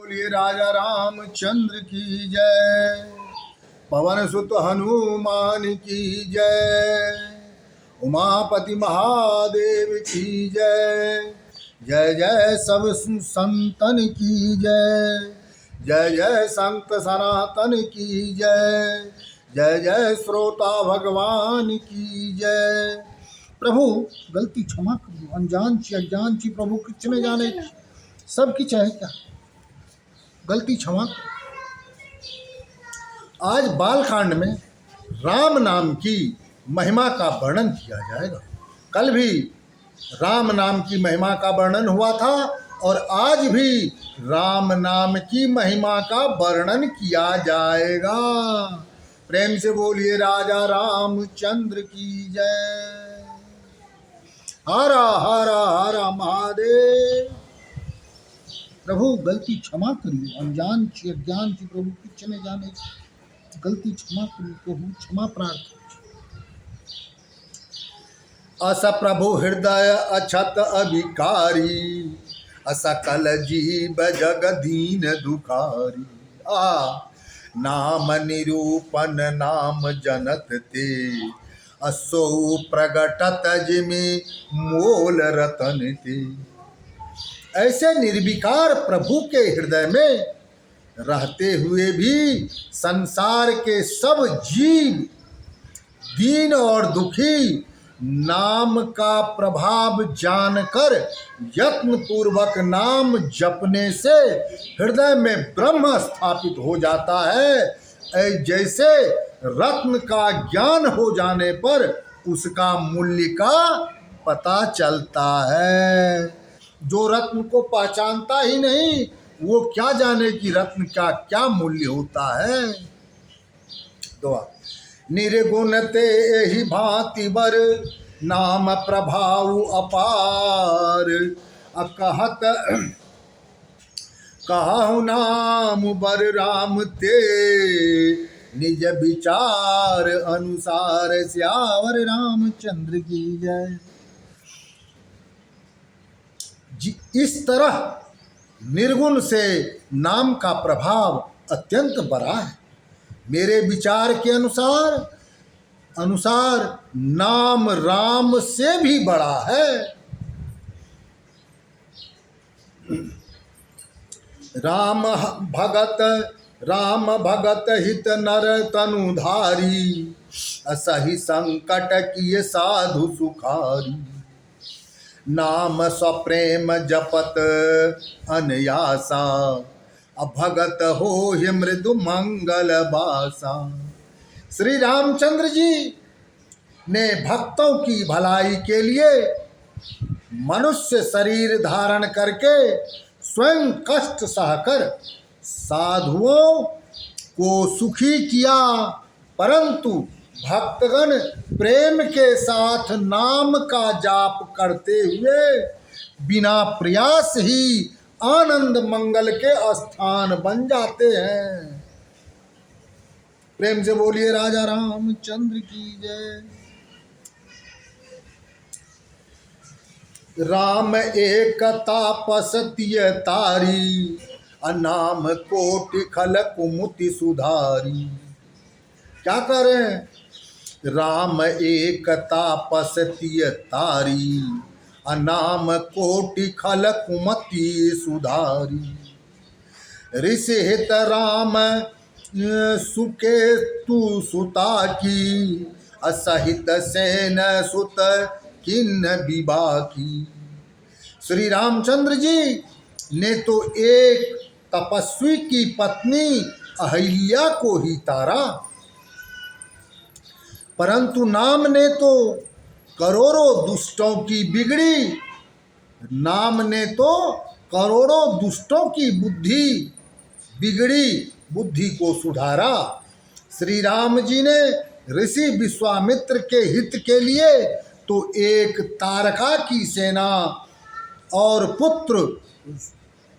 बोलिए राजा रामचंद्र की जय। पवन सुत हनुमान की जय। उमापति महादेव की जय। जय जय सब संतन की जय। जय जय संत सनातन की जय। जय जय श्रोता भगवान की जय। प्रभु गलती क्षमा करो, अनजान ची अज्ञान ची प्रभु किछ न जाने सब किछ है क्या, गलती क्षमा। आज बालकांड में राम नाम की महिमा का वर्णन किया जाएगा। कल भी राम नाम की महिमा का वर्णन हुआ था और आज भी राम नाम की महिमा का वर्णन किया जाएगा। प्रेम से बोलिए राजा रामचंद्र की जय। हरा हरा हरा महादेव। प्रभु गलती क्षमा करिए, अनजान ची अज्ञान ची प्रभु किछ न जाने, गलती क्षमा करिए प्रभु, क्षमा प्रार्थना। अस प्रभु हृदय अछत अभिकारी, असकल जीव जग दीन दुखारी। नाम निरूपण नाम जनत ते, असो प्रगटत जिमि मोल रतन ते। ऐसे निर्विकार प्रभु के हृदय में रहते हुए भी संसार के सब जीव दीन और दुखी नाम का प्रभाव जानकर यत्न पूर्वक नाम जपने से हृदय में ब्रह्म स्थापित हो जाता है। जैसे रत्न का ज्ञान हो जाने पर उसका मूल्य का पता चलता है। जो रत्न को पहचानता ही नहीं वो क्या जाने कि रत्न का क्या मूल्य होता है। दुआ। निर्गुण ते एहि भांति बर, नाम प्रभाव अपार। कहत कहु नाम बर राम ते, निज विचार अनुसार। श्यावर रामचंद्र की जय। इस तरह निर्गुण से नाम का प्रभाव अत्यंत बड़ा है। मेरे विचार के अनुसार नाम राम से भी बड़ा है। राम भगत हित नर तनुधारी, असहि संकट किए साधु सुखारी। नाम स्वप्रेम जपत अनयासा, भगत हो ही मृदु मंगल बासा। श्री रामचंद्र जी ने भक्तों की भलाई के लिए मनुष्य शरीर धारण करके स्वयं कष्ट सहकर साधुओं को सुखी किया, परंतु भक्तगण प्रेम के साथ नाम का जाप करते हुए बिना प्रयास ही आनंद मंगल के स्थान बन जाते हैं। प्रेम से बोलिए राजा रामचंद्र की जय। राम एक तापस तिय तारी, अनाम कोटि खल कुमुति सुधारी। क्या कह रहे हैं? राम एक तापस तिय तारी, अनाम कोटि खल कुमति सुधारी। ऋषि हित राम सुकेतु सुता की, असहित सेन सुत किन्न विभा की। श्री रामचंद्र जी ने तो एक तपस्वी की पत्नी अहिल्या को ही तारा, परंतु नाम ने तो करोड़ों दुष्टों की बिगड़ी। नाम ने तो करोड़ों दुष्टों की बुद्धि बिगड़ी बुद्धि को सुधारा। श्री राम जी ने ऋषि विश्वामित्र के हित के लिए तो एक तारका की सेना और पुत्र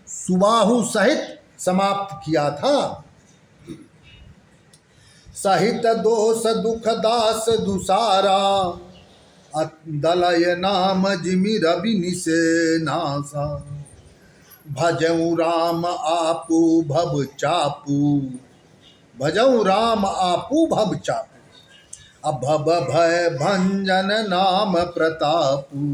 सुबाहु सहित समाप्त किया था। सहित दोष दुख दास दुसारा, दलय नाम जिमि रवि निसे नासा। भजऊ राम आपू भव चापू, भजऊ राम आपू भव चापू, अभव भय भंजन नाम प्रतापू।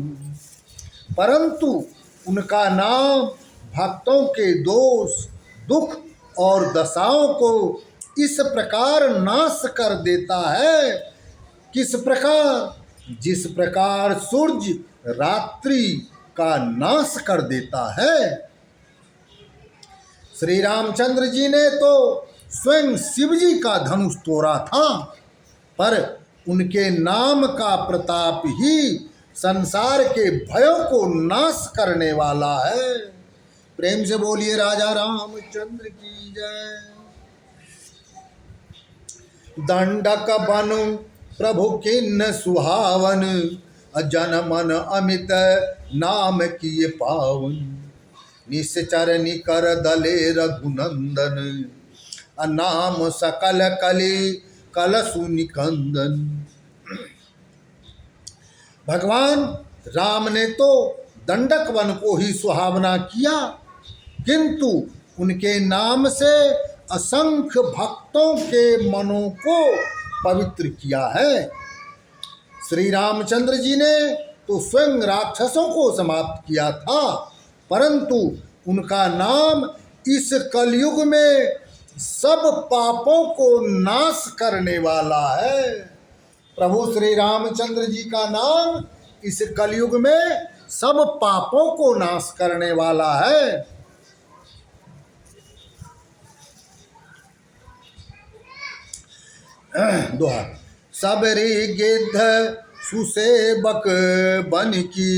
परंतु उनका नाम भक्तों के दोष, दुख और दशाओं को इस प्रकार नाश कर देता है, किस प्रकार? जिस प्रकार सूर्य रात्रि का नाश कर देता है। श्री रामचंद्र जी ने तो स्वयं शिव जी का धनुष तोड़ा था, पर उनके नाम का प्रताप ही संसार के भयों को नाश करने वाला है। प्रेम से बोलिए राजा रामचंद्र की जय। दंडक बनु प्रभु किन्न सुहावन, जन मन अमित नाम किए पावन। निश्चर निकर दले रघुनंदन, नाम सकल कली कलसु निकंदन। भगवान राम ने तो दंडक वन को ही सुहावना किया, किंतु उनके नाम से असंख्य भक्तों के मनों को पवित्र किया है। श्री रामचंद्र जी ने तो स्वयं राक्षसों को समाप्त किया था, परंतु उनका नाम इस कलयुग में सब पापों को नाश करने वाला है। प्रभु श्री रामचंद्र जी का नाम इस कलयुग में सब पापों को नाश करने वाला है। दोहा। सबरी गिद्ध सुसेबक बन की,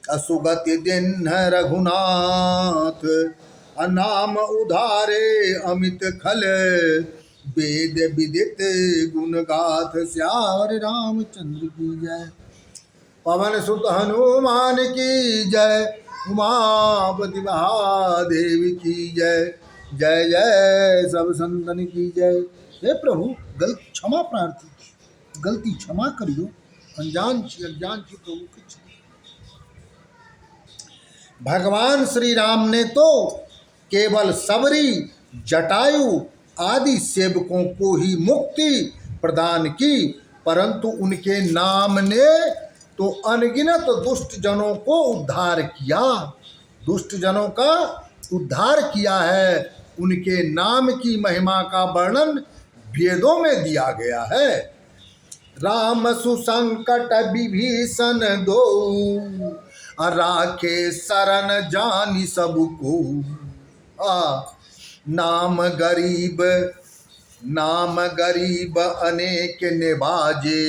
असुगति दिन रघुनाथ। अनाम उधारे अमित खल, वेद विदित गुण गाथ। श्याम रामचंद्र की जय। पवन सुत हनुमान की जय। उमापति महादेव की जय। जय जय सब संतन की जय। हे प्रभु क्षमा प्रार्थी, गलती क्षमा करियो, अनजान छी अज्ञान छी प्रभु की क्षमा। भगवान श्री राम ने तो केवल सबरी, जटायु आदि सेवकों को ही मुक्ति प्रदान की, परंतु उनके नाम ने तो अनगिनत दुष्ट जनों को उद्धार किया, दुष्ट जनों का उद्धार किया है। उनके नाम की महिमा का वर्णन वेदों में दिया गया है। राम सुसंकट विभीषण दो, राखे शरण जानी सबको। नाम गरीब अनेक निवाजे,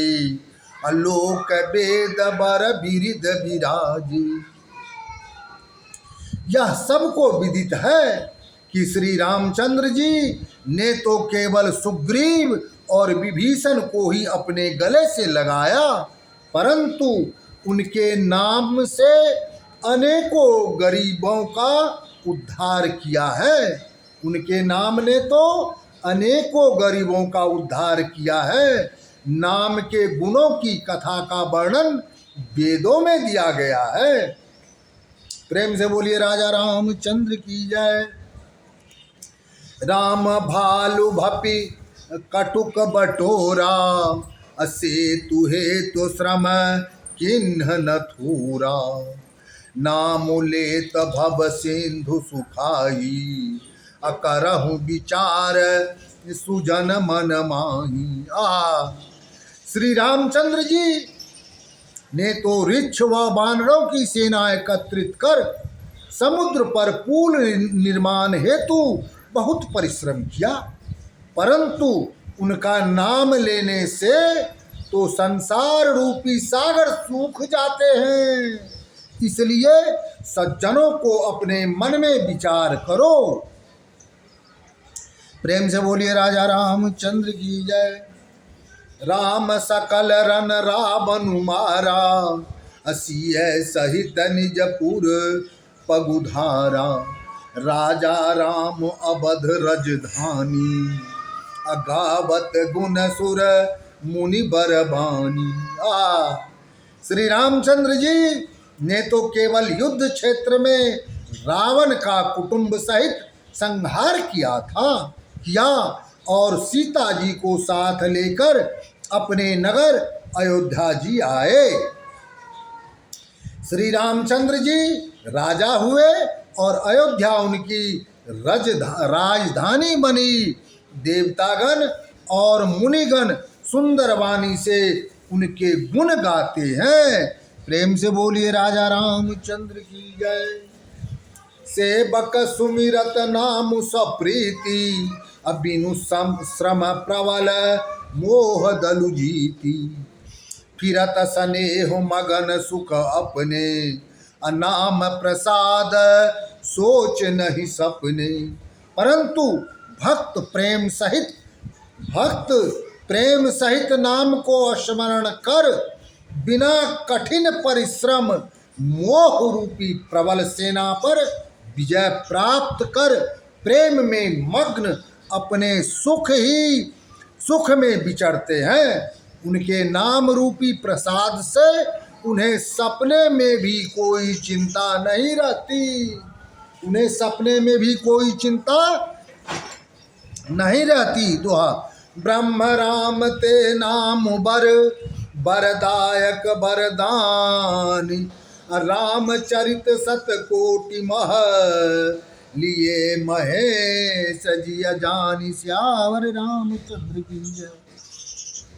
अलोक वेद बर बिरिद विराजे। यह सबको विदित है कि श्री रामचंद्र जी ने तो केवल सुग्रीव और विभीषण को ही अपने गले से लगाया, परंतु उनके नाम से अनेकों गरीबों का उद्धार किया है। उनके नाम ने तो अनेकों गरीबों का उद्धार किया है। नाम के गुणों की कथा का वर्णन वेदों में दिया गया है। प्रेम से बोलिए राजा रामचंद्र की जय। राम भालु भपि कटुक बटोरा, असेतु हेतु श्रम किन्ह न थोरा। नाम लेत भव सिंधु सुखाई, अकरहु विचार सुजन मन माही। श्री रामचंद्र जी ने तो ऋक्ष व वानरों की सेना एकत्रित कर समुद्र पर पुल निर्माण हेतु बहुत परिश्रम किया, परंतु उनका नाम लेने से तो संसार रूपी सागर सूख जाते हैं। इसलिए सज्जनों को अपने मन में विचार करो। प्रेम से बोलिए राजा रामचंद्र की जय। राम सकल रन रावण मारा, असिय सहित निजपुर पगुधारा। राजा राम अवध रजधानी, अगावत गुण सुर मुनि बरबानी। श्री रामचंद्र जी ने तो केवल युद्ध क्षेत्र में रावण का कुटुंब सहित संहार किया और सीता जी को साथ लेकर अपने नगर अयोध्या जी आए। श्री रामचंद्र जी राजा हुए और अयोध्या उनकी राजधानी बनी। देवतागण और मुनिगण सुंदर वाणी से उनके गुण गाते हैं। प्रेम से बोलिए राजा रामचंद्र की जय। सेवक सुमिरत नाम सप्रीति, अबिनु श्रम प्रबल मोह दलु जीति। फिरत स्नेह मगन सुख अपने, नाम प्रसाद सोच नहीं सपने। परंतु भक्त प्रेम सहित नाम को स्मरण कर बिना कठिन परिश्रम मोह रूपी प्रबल सेना पर विजय प्राप्त कर प्रेम में मग्न अपने सुख में विचरते हैं। उनके नाम रूपी प्रसाद से उन्हें सपने में भी कोई चिंता नहीं रहती। उन्हें सपने में भी कोई चिंता नहीं रहती। दोहा। ब्रह्म राम ते नाम बरदायक बरदान, रामचरित सतकोटि मह लिए महेश जी जानी। सियावर रामचंद्र की जय।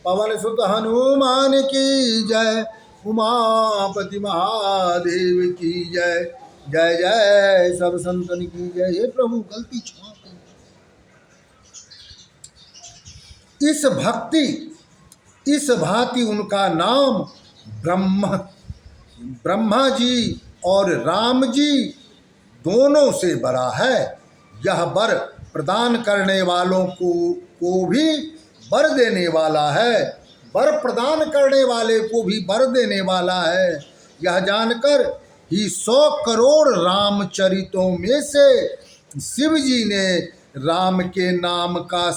पवन सुत हनुमान की जय। उमापति महादेव की जय। जय जय सब संतन की जय। हे प्रभु गलती क्षमा। इस भांति उनका नाम ब्रह्मा जी और राम जी दोनों से बड़ा है। यह वर प्रदान करने वालों को भी वर देने वाला है, वर प्रदान करने वाले को भी वर देने वाला है। यह जानकर ही 100 करोड़ रामचरितों में से शिव जी ने राम के नाम का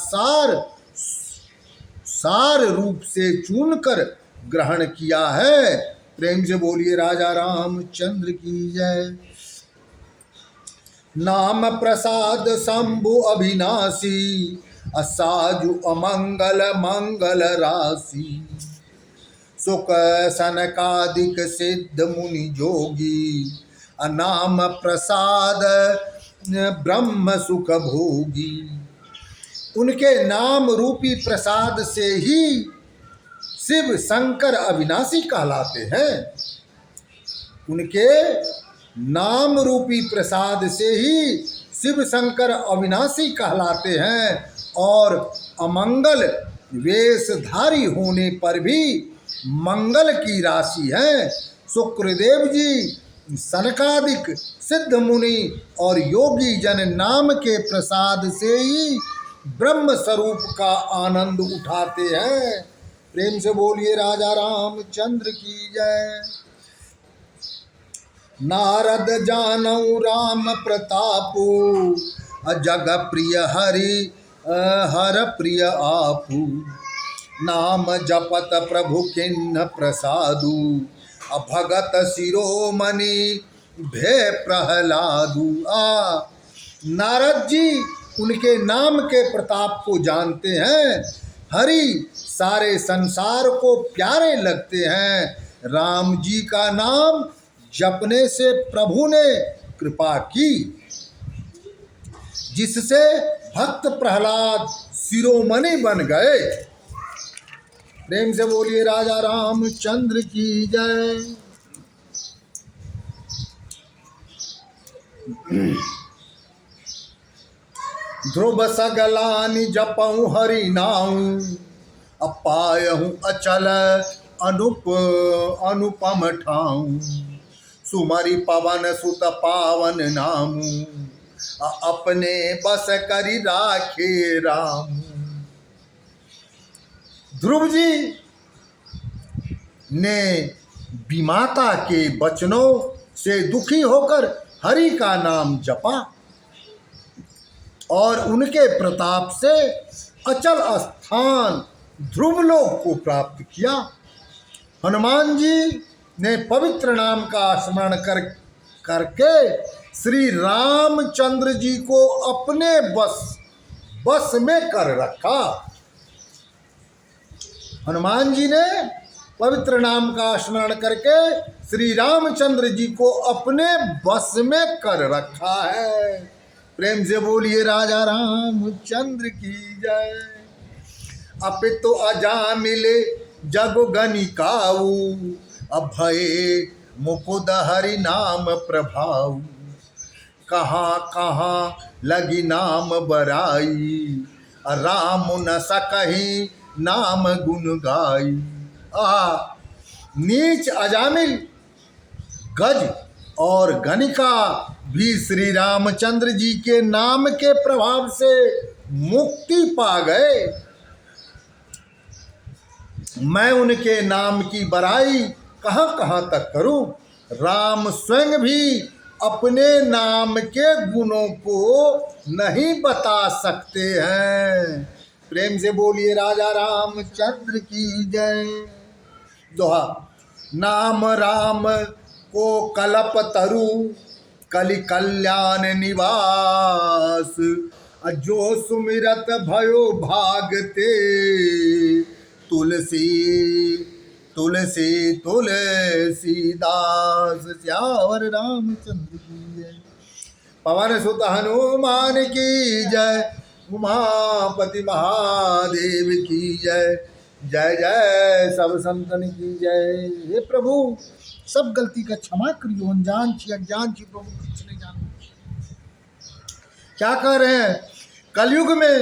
सार रूप से चुनकर ग्रहण किया है। प्रेम से बोलिए राजा रामचंद्र की जय। नाम प्रसाद शंभु अविनाशी, असाजु अमंगल मंगल राशि। सुख सनकादिक सिद्ध मुनि जोगी, नाम प्रसाद ब्रह्म सुख भोगी। उनके नाम रूपी प्रसाद से ही शिव शंकर अविनाशी कहलाते हैं। उनके नाम रूपी प्रसाद से ही शिव शंकर अविनाशी कहलाते हैं और अमंगल वेशधारी होने पर भी मंगल की राशि है। शुक्रदेव जी सनकादिक सिद्ध मुनि और योगी जन नाम के प्रसाद से ही ब्रह्म स्वरूप का आनंद उठाते हैं। प्रेम से बोलिए राजा रामचंद्र की जय। नारद जानऊ राम प्रतापु, जग प्रिय हर प्रिय आपू। नाम जपत प्रभु किन्न प्रसादु, भगत शिरोमणि भय प्रहलादु। नारद जी उनके नाम के प्रताप को जानते हैं। हरि सारे संसार को प्यारे लगते हैं। राम जी का नाम जपने से प्रभु ने कृपा की, जिससे भक्त प्रहलाद शिरोमणि बन गए। प्रेम से बोलिए राजा रामचंद्र की जय। ध्रुव सगलानि जपऊँ हरि नाम, अपायहूँ अचल अनुपम ठाऊँ। सुमरि पवन सुत पावन नामू, अपने बस करि राखे राम। ध्रुव जी ने विमाता के वचनों से दुखी होकर हरि का नाम जपा और उनके प्रताप से अचल स्थान ध्रुवलोक को प्राप्त किया। हनुमान जी ने पवित्र नाम का स्मरण करके श्री रामचंद्र जी को अपने बस में कर रखा। हनुमान जी ने पवित्र नाम का स्मरण करके श्री रामचंद्र जी को अपने बस में कर रखा है। प्रेम से बोलिए राजा रामचंद्र की जय। अपितु अजामिले जग गनिकाऊ, अभय मुकुद हरि नाम प्रभाऊ। कहाँ कहाँ लगी नाम बराई, राम न सकहि नाम गुण गाई। नीच अजामिल गज और गनिका भी श्री रामचंद्र जी के नाम के प्रभाव से मुक्ति पा गए। मैं उनके नाम की बड़ाई कहाँ कहाँ तक करूं। राम स्वयं भी अपने नाम के गुणों को नहीं बता सकते हैं। प्रेम से बोलिए राजा रामचंद्र की जय। दोहा। नाम राम को कलप तरु, कलि कल्याण निवास। जो सुमिरत भयो भागते, तुलसी तुलसी तुलसीदास। श्यावर रामचंद्र की जय। पवन सुत हनुमान की जय। उमापति महादेव की जय। जय जय सब संतन की जय। हे प्रभु सब गलती का क्षमा करियो, अनजान छी अज्ञान छी प्रभु कुछ नहीं जान। क्या कह रहे हैं? कलयुग में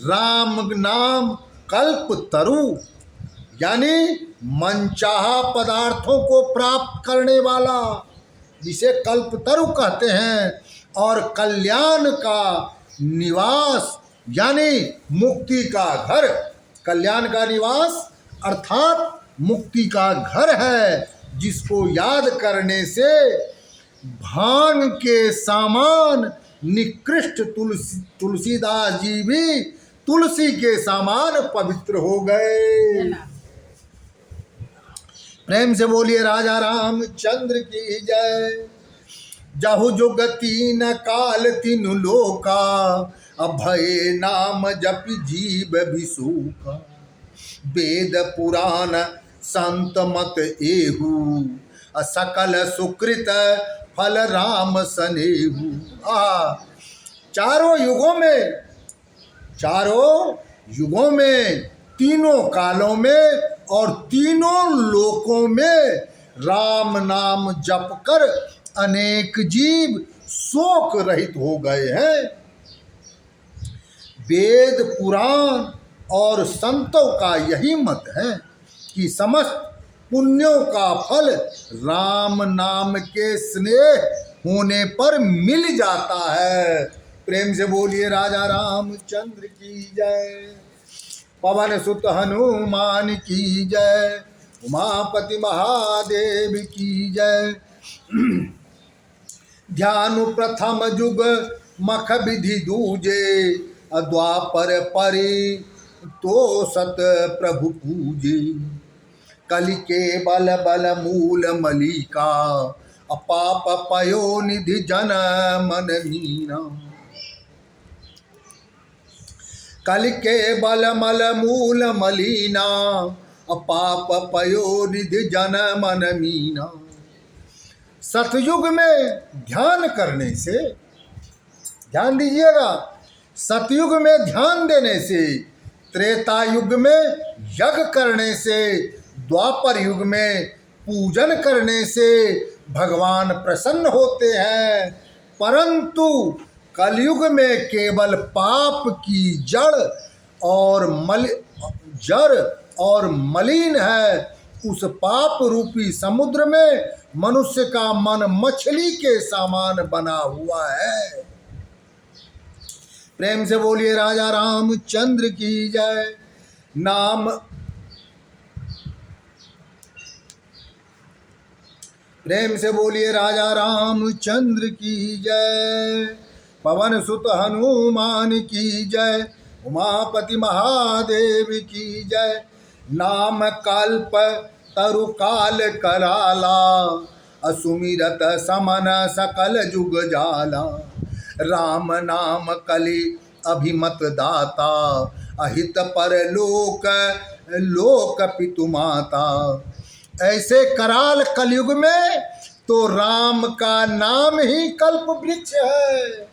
राम नाम कल्प तरु, यानी मनचाहा पदार्थों को प्राप्त करने वाला, जिसे कल्पतरु कहते हैं, और कल्याण का निवास यानी मुक्ति का घर। कल्याण का निवास अर्थात मुक्ति का घर है, जिसको याद करने से भांग के समान निकृष्ट तुलसीदास जी भी तुलसी के समान पवित्र हो गए। प्रेम से बोलिए राजा रामचंद्र की जय। जहु जुग तीन काल तीनु लोका, अभय नाम जप जीव विसूका। वेद पुराण संत मत एहू, सकल सुकृत फल राम सनेहू। चारों युगों में तीनों कालों में और तीनों लोकों में राम नाम जप कर अनेक जीव शोक रहित हो गए हैं। वेद पुराण और संतों का यही मत है कि समस्त पुण्यों का फल राम नाम के स्नेह होने पर मिल जाता है। प्रेम से बोलिए राजा रामचंद्र की जय। पवन सुत हनुमान की जय। उमापति महादेव की जय। ध्यान प्रथम जुग मख विधि दूजे, द्वापर परि तो सत प्रभु पूजे। कलि के बल बल मूल मलिका, अपाप पयो निधि जन मन मीना। कलि के बल मल मूल मलिना, अपाप पयो निधि जन मन मीना। सतयुग में ध्यान करने से, ध्यान दीजिएगा, सतयुग में ध्यान देने से, त्रेता युग में यज्ञ करने से, द्वापर युग में पूजन करने से भगवान प्रसन्न होते हैं। परंतु कलयुग में केवल पाप की जड़ और मलिन है। उस पाप रूपी समुद्र में मनुष्य का मन मछली के समान बना हुआ है। प्रेम से बोलिए राजा रामचंद्र की जय। प्रेम से बोलिए राजा रामचंद्र की जय। पवन सुत हनुमान की जय। उमापति महादेव की जय। नाम कल्प तरु काल कराला, असुमिरत समन सकल जुग जाला। राम नाम कलि अभिमत दाता, अहित पर लोक लोक पितु माता। ऐसे कराल कलयुग में तो राम का नाम ही कल्प वृक्ष है।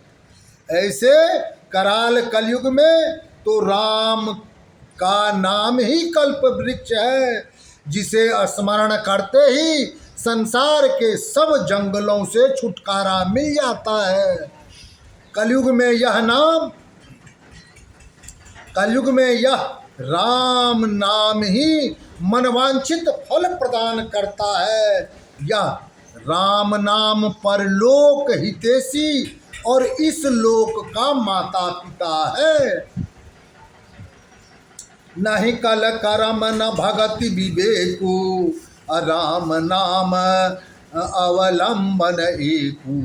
ऐसे कराल कलयुग में तो राम का नाम ही कल्प वृक्ष है, जिसे स्मरण करते ही संसार के सब जंगलों से छुटकारा मिल जाता है। कलयुग में यह राम नाम ही मनवांछित फल प्रदान करता है। यह राम नाम परलोक हितैषी और इस लोक का माता पिता है। नहीं कल करम न भगति विवेकु, राम नाम अवलंबन एकु।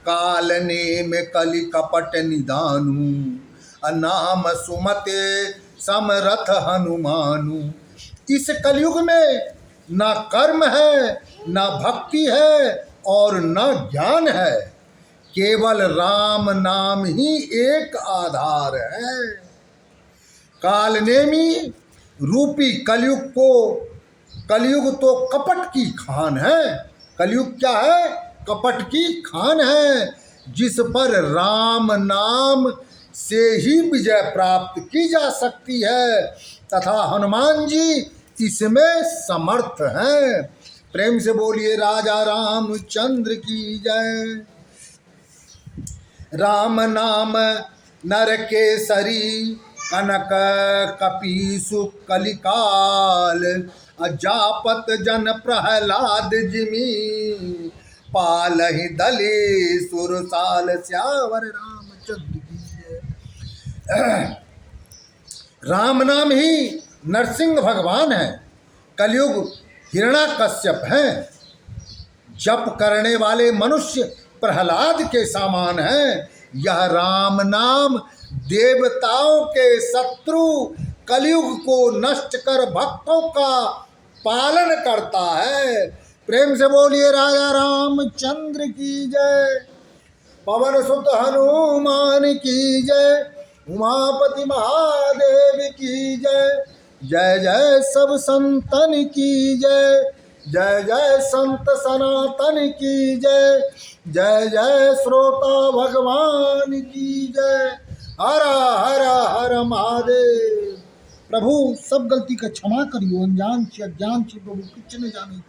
काल नेम कलि कपट निदानु, नाम सुमते समरथ हनुमानु। इस कलयुग में न कर्म है, न भक्ति है और न ज्ञान है, केवल राम नाम ही एक आधार है। कालनेमी रूपी कलयुग तो कपट की खान है। कलयुग क्या है? कपट की खान है, जिस पर राम नाम से ही विजय प्राप्त की जा सकती है, तथा हनुमान जी इसमें समर्थ हैं। प्रेम से बोलिए राजा रामचंद्र की जय। राम नाम नर केसरी, कनक कपीसु कलिकाल। जापत जन प्रहलाद जिमि, पालहि दले सुरसाल। श्यावर रामचंद्र की जय। राम नाम ही नरसिंह भगवान है। कलयुग हिरण्याकश्यप हैं। जप करने वाले मनुष्य प्रहलाद के समान हैं। यह राम नाम देवताओं के शत्रु कलयुग को नष्ट कर भक्तों का पालन करता है। प्रेम से बोलिए राजा रामचंद्र की जय। पवन सुत हनुमान की जय। उमापति महादेव की जय। जय जय सब संतन की जय। जय जय संत सनातन की जय। जय जय श्रोता भगवान की जय। हर हर हर महादेव। प्रभु सब गलती का क्षमा करियो, अनजान से अज्ञान से प्रभु कुछ न जाने,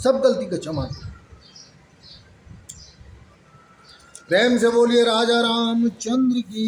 सब गलती का क्षमा करियो। प्रेम से बोलिए राजा रामचंद्र की